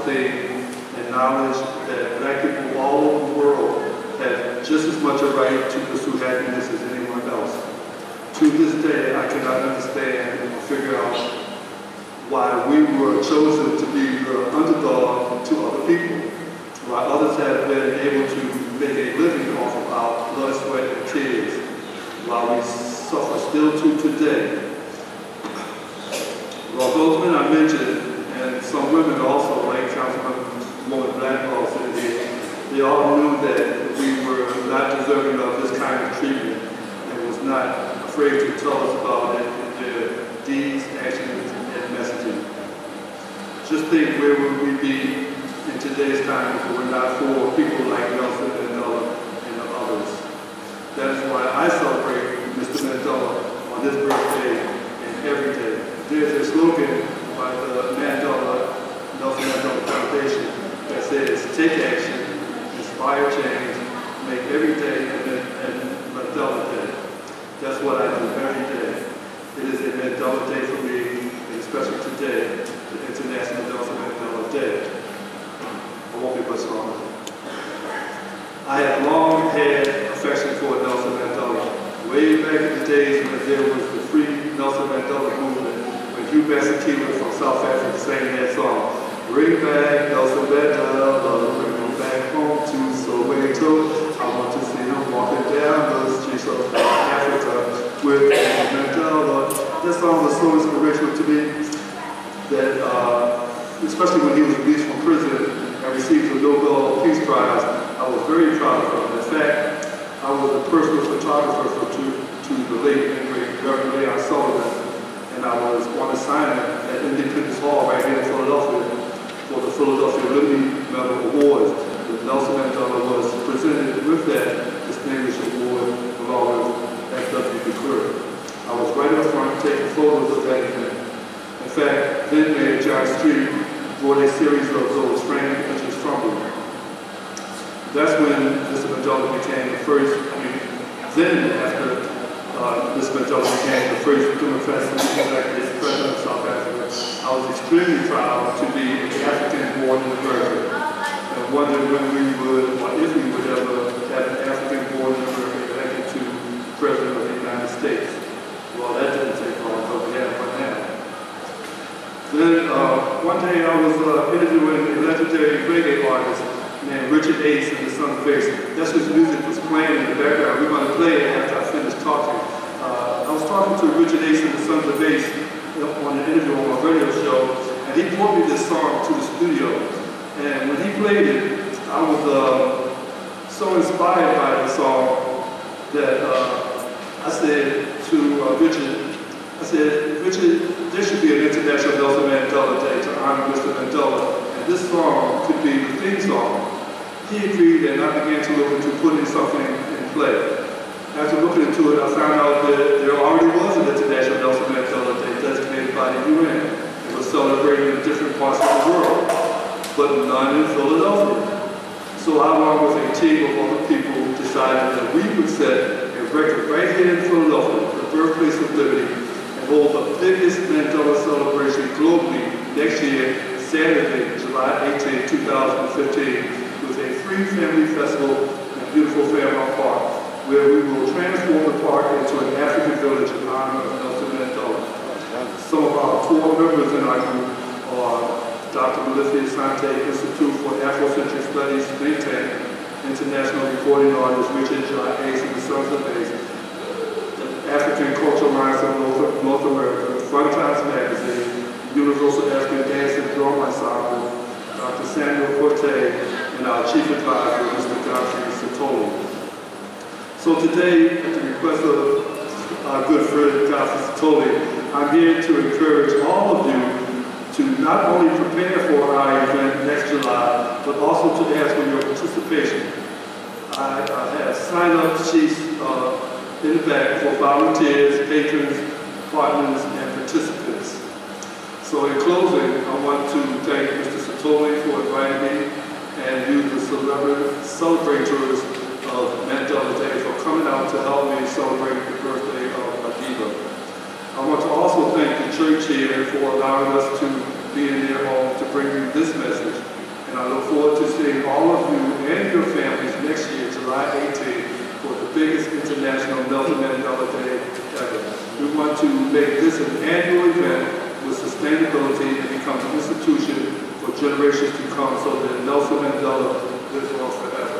self-esteem and knowledge that black people all over the world have just as much a right to pursue happiness as anyone else. To this day, I cannot understand and figure out why we were chosen to be the underdog to other people, while others have been able to make a living off of our blood, sweat, and tears, while we suffer still to today. Well, those men I mentioned, and some women also, like Councilwoman Blackwell said here, they all knew that we were not deserving of this kind of treatment and was not afraid to tell us about it in their deeds, actions, and messaging. Just think, where would we be in today's time if it were not for people like Nelson Mandela and others? That is why I celebrate Mr. Mandela on his birthday and every day. There's a slogan by the Nelson Mandela Foundation that says, take action, inspire change, make every day an Mandela Day. That's what I do every day. It is a Mandela Day for me, and especially today, the International Nelson Mandela Day. I won't be much longer. I have long had affection for Nelson Mandela. Way back in the days when there was the free Nelson Mandela movement, when Hugh Masekela from South Africa sang that song. Bring back Nelson Mandela, bring him back home to Soweto. I want to see him walking down the streets of Africa with Mandela. That song was so inspirational to me that, especially when he was released from prison and received the Nobel Peace Prize, I was very proud of him. In fact, I was a personal photographer to the late and great Reverend Leon Sullivan, and I was on assignment at Independence Hall right here in Philadelphia for the Philadelphia Liberty Medal Awards. Nelson Mandela was presented with that distinguished award along with F.W. de Klerk. I was right up front taking photos of that event. In fact, then Mayor John Street brought a series of those framed pictures from me. That's when Mr. Mandela became the first, then after Mr. Mandela became the first democratic president of South Africa, I was extremely proud to be an African born in America. And wondered when we would, or if we would ever have an African born in America elected to President of the United States. Well, that didn't take long, but we have one now. Then one day I was interviewing a legendary reggae artist named Richard Ace and the Sons of Ace. That's whose music was playing in the background. We're going to play it after I finish talking. I was talking to Richard Ace and the Sons of Ace on an interview on my radio show, and he brought me this song to the studio. And when he played it, I was so inspired by the song that I said to Richard, there should be an International Nelson Mandela Day to honor Mr. Mandela, and this song could be the theme song. He agreed, and I began to look into putting something in play. After looking into it, I found out that there already was an International Nelson Mandela Day designated by the UN. It was celebrated in different parts of the world, but none in Philadelphia. So I, along with a team of other people, decided that we would set a record right here in Philadelphia, the birthplace of liberty, and hold the biggest Mandela celebration globally next year, Saturday, July 18, 2015, with a free family festival in beautiful Fairmount Park, where we will transform the park into an African village in honor of Nelson Mandela. Some of our core members in our group are Dr. Malithia Sante, Institute for Afrocentric Studies, think tank, international recording artist Richard J. Ace and the Sons of Ace, the African Cultural Alliance of North America, Fun Times Magazine, Universal African Dance and Drum Ensemble, Dr. Samuel Forte, and our Chief Advisor, Mr. Godfrey Satoli. So today, at the request of our good friend, Godfrey Satoli, I'm here to encourage all of you to not only prepare for our event next July, but also to ask for your participation. I have sign-up sheets in the back for volunteers, patrons, partners, and participants. So in closing, I want to thank Mr. Satoli for inviting me and you, the celebrators of Mandela Day, for coming out to help me celebrate the birthday of Madiba. I want to also thank the church here for allowing us to be in their home to bring you this message And I look forward to seeing all of you and your families next year, July 18th, for the biggest international Nelson Mandela Day ever. We want to make this an annual event with sustainability and become an institution for generations to come so that Nelson Mandela lives on forever.